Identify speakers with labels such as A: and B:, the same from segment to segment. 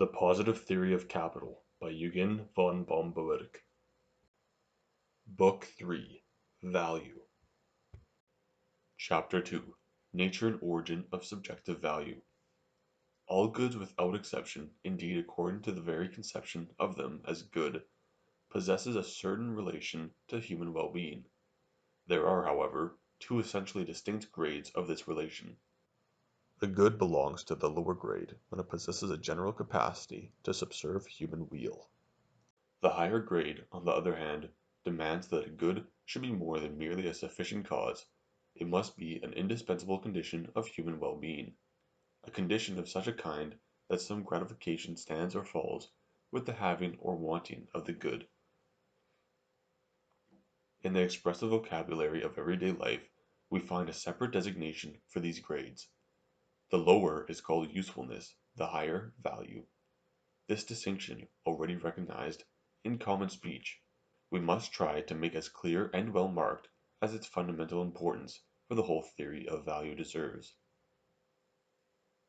A: The Positive Theory of Capital by Eugen von Bohm-Bawerk. Book 3. Value. Chapter 2. Nature and Origin of Subjective Value. All goods without exception, indeed according to the very conception of them as good, possesses a certain relation to human well-being. There are, however, two essentially distinct grades of this relation. The good belongs to the lower grade when it possesses a general capacity to subserve human weal. The higher grade, on the other hand, demands that a good should be more than merely a sufficient cause; it must be an indispensable condition of human well-being, a condition of such a kind that some gratification stands or falls with the having or wanting of the good. In the expressive vocabulary of everyday life we find a separate designation for these grades. The lower is called usefulness, the higher value. This distinction, already recognized in common speech, we must try to make as clear and well marked as its fundamental importance for the whole theory of value deserves.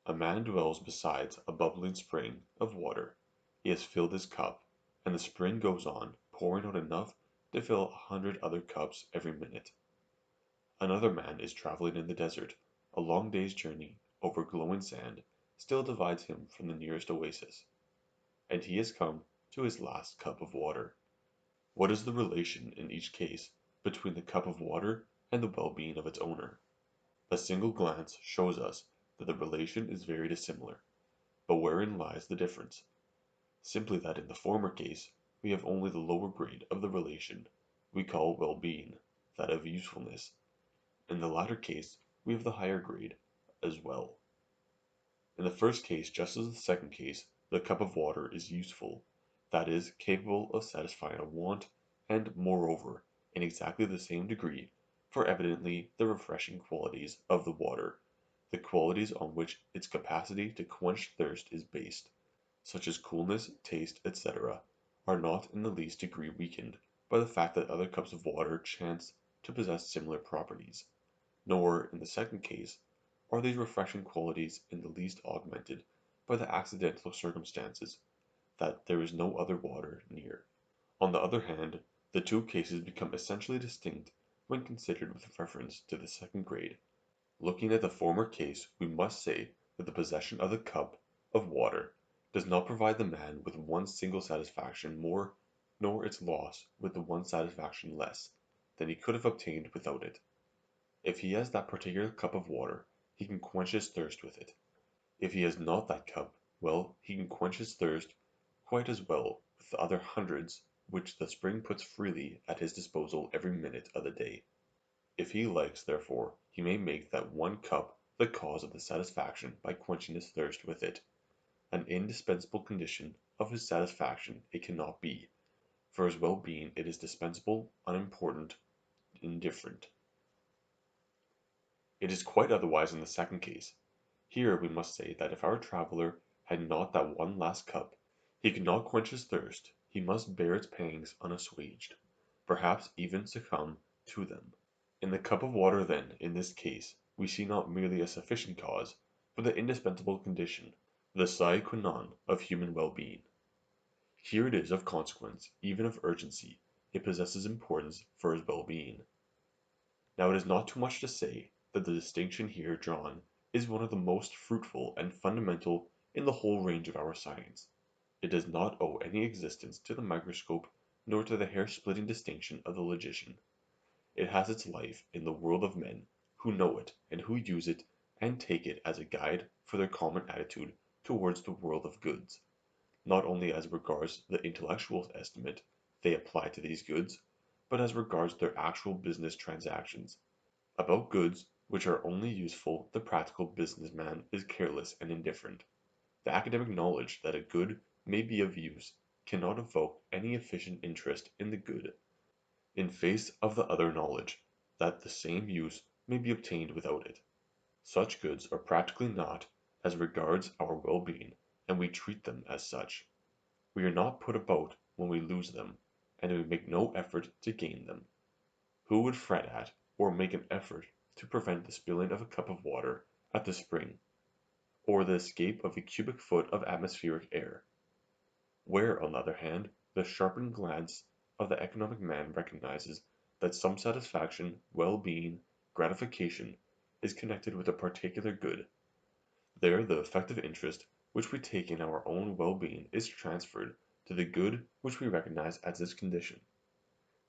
A: A man dwells beside a bubbling spring of water. He has filled his cup, and the spring goes on pouring out enough to fill 100 other cups every minute. Another man is traveling in the desert. A long day's journey over glowing sand still divides him from the nearest oasis, and he has come to his last cup of water. What is the relation in each case between the cup of water and the well-being of its owner? A single glance shows us that the relation is very dissimilar, but wherein lies the difference? Simply that in the former case we have only the lower grade of the relation we call well-being, that of usefulness. In the latter case we have the higher grade as well. In the first case, just as the second case, the cup of water is useful, that is, capable of satisfying a want, and, moreover, in exactly the same degree, for evidently the refreshing qualities of the water, the qualities on which its capacity to quench thirst is based, such as coolness, taste, etc., are not in the least degree weakened by the fact that other cups of water chance to possess similar properties, nor, in the second case, are these refreshing qualities in the least augmented by the accidental circumstances that there is no other water near. On the other hand, the two cases become essentially distinct when considered with reference to the second grade. Looking at the former case we must say that the possession of the cup of water does not provide the man with one single satisfaction more, nor its loss with the one satisfaction less, than he could have obtained without it. If he has that particular cup of water, he can quench his thirst with it. If he has not that cup, well, he can quench his thirst quite as well with the other hundreds which the spring puts freely at his disposal every minute of the day. If he likes, therefore, he may make that one cup the cause of the satisfaction by quenching his thirst with it. An indispensable condition of his satisfaction it cannot be. For his well-being it is dispensable, unimportant, indifferent. It is quite otherwise in the second case. Here we must say that if our traveller had not that one last cup, he could not quench his thirst, he must bear its pangs unassuaged, perhaps even succumb to them. In the cup of water then, in this case, we see not merely a sufficient cause, but the indispensable condition, the sine qua non of human well-being. Here it is of consequence, even of urgency, it possesses importance for his well-being. Now it is not too much to say that the distinction here drawn is one of the most fruitful and fundamental in the whole range of our science. It does not owe any existence to the microscope nor to the hair-splitting distinction of the logician. It has its life in the world of men who know it and who use it and take it as a guide for their common attitude towards the world of goods, not only as regards the intellectual estimate they apply to these goods, but as regards their actual business transactions. About goods which are only useful the practical business man is careless and indifferent. The academic knowledge that a good may be of use cannot evoke any efficient interest in the good, in face of the other knowledge that the same use may be obtained without it. Such goods are practically not as regards our well-being, and we treat them as such. We are not put about when we lose them, and we make no effort to gain them. Who would fret at, or make an effort to prevent the spilling of a cup of water at the spring? or the escape of a cubic foot of atmospheric air. Where, on the other hand, the sharpened glance of the economic man recognizes that some satisfaction, well-being, gratification is connected with a particular good, there the effective interest which we take in our own well-being is transferred to the good which we recognize as its condition.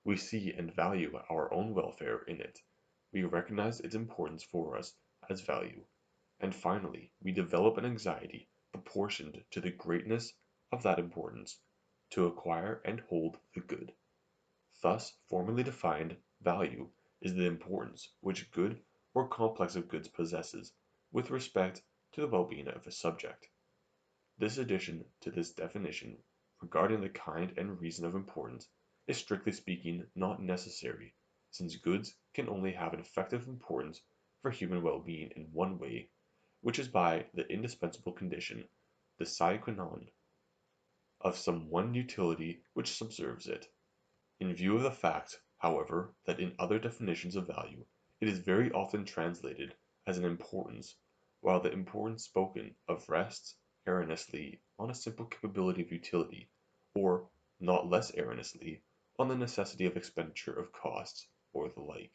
A: We see and value our own welfare in it, we recognize its importance for us as value, and finally we develop an anxiety proportioned to the greatness of that importance to acquire and hold the good. Thus formally defined, value is the importance which a good or complex of goods possesses with respect to the well-being of a subject. This addition to this definition regarding the kind and reason of importance is strictly speaking not necessary, since goods can only have an effective importance for human well-being in one way, which is by the indispensable condition, the sine qua non, of some one utility which subserves it. In view of the fact, however, that in other definitions of value it is very often translated as an importance, while the importance spoken of rests erroneously on a simple capability of utility, or, not less erroneously, on the necessity of expenditure of costs, or the like.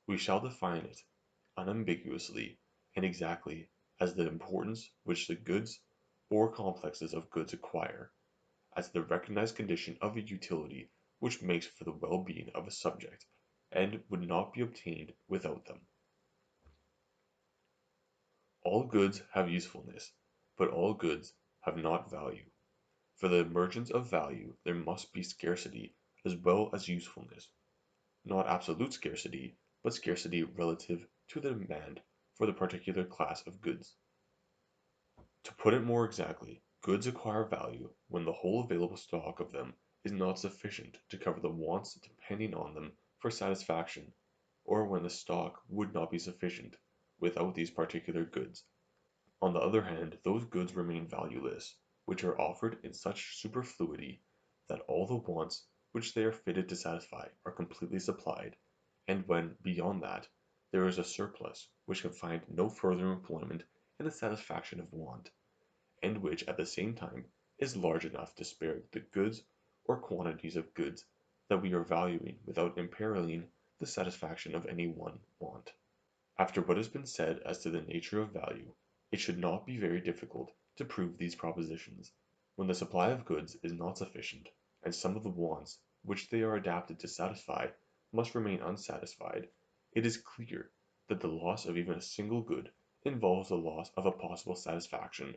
A: We shall define it unambiguously and exactly as the importance which the goods or complexes of goods acquire, as the recognized condition of a utility which makes for the well-being of a subject, and would not be obtained without them. All goods have usefulness, but all goods have not value. For the emergence of value there must be scarcity as well as usefulness, not absolute scarcity, but scarcity relative to the demand for the particular class of goods. To put it more exactly, goods acquire value when the whole available stock of them is not sufficient to cover the wants depending on them for satisfaction, or when the stock would not be sufficient without these particular goods. On the other hand, those goods remain valueless, which are offered in such superfluity that all the wants which they are fitted to satisfy are completely supplied, and when, beyond that, there is a surplus which can find no further employment in the satisfaction of want, and which at the same time is large enough to spare the goods or quantities of goods that we are valuing without imperiling the satisfaction of any one want. After what has been said as to the nature of value, it should not be very difficult to prove these propositions. When the supply of goods is not sufficient, and some of the wants which they are adapted to satisfy must remain unsatisfied, it is clear that the loss of even a single good involves the loss of a possible satisfaction,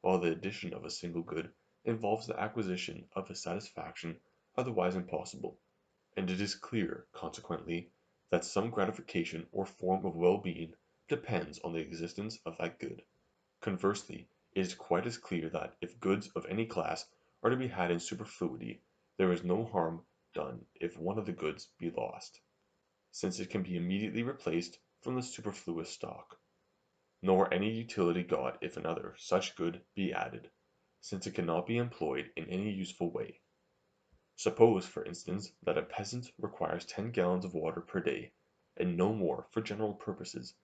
A: while the addition of a single good involves the acquisition of a satisfaction otherwise impossible, and it is clear, consequently, that some gratification or form of well-being depends on the existence of that good. Conversely, it is quite as clear that if goods of any class are to be had in superfluity, there is no harm done if one of the goods be lost, since it can be immediately replaced from the superfluous stock, nor any utility got if another such good be added, since it cannot be employed in any useful way. Suppose, for instance, that a peasant requires 10 gallons of water per day, and no more for general purposes,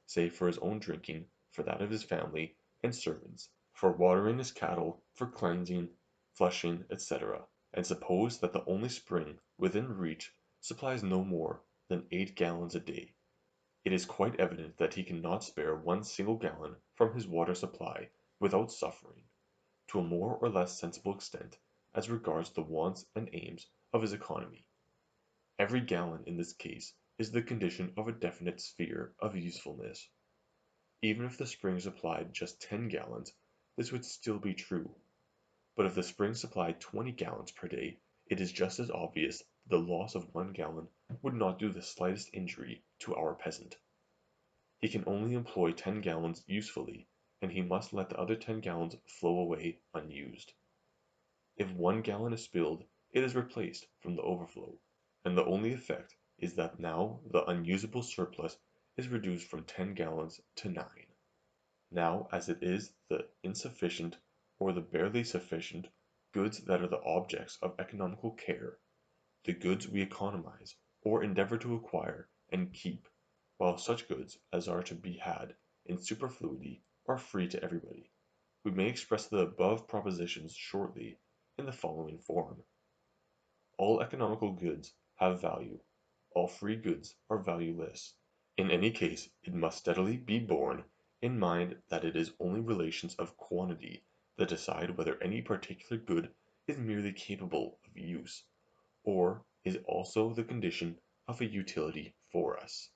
A: save for his own drinking, for that of his family and servants, for watering his cattle, for cleansing, flushing, etc., and suppose that the only spring within reach supplies no more than 8 gallons a day. It is quite evident that he cannot spare one single gallon from his water supply without suffering, to a more or less sensible extent, as regards the wants and aims of his economy. Every gallon in this case is the condition of a definite sphere of usefulness. Even if the spring supplied just 10 gallons, this would still be true, but if the spring supplied 20 gallons per day, it is just as obvious that the loss of 1 gallon would not do the slightest injury to our peasant. He can only employ 10 gallons usefully, and he must let the other 10 gallons flow away unused. If 1 gallon is spilled, it is replaced from the overflow, and the only effect is that now the unusable surplus is reduced from 10 gallons to 9. Now as it is the insufficient, or the barely sufficient, goods that are the objects of economical care, the goods we economize, or endeavor to acquire and keep, while such goods as are to be had in superfluity are free to everybody. We may express the above propositions shortly in the following form. All economical goods have value. All free goods are valueless. In any case, it must steadily be borne in mind that it is only relations of quantity that decide whether any particular good is merely capable of use, or is also the condition of a utility for us.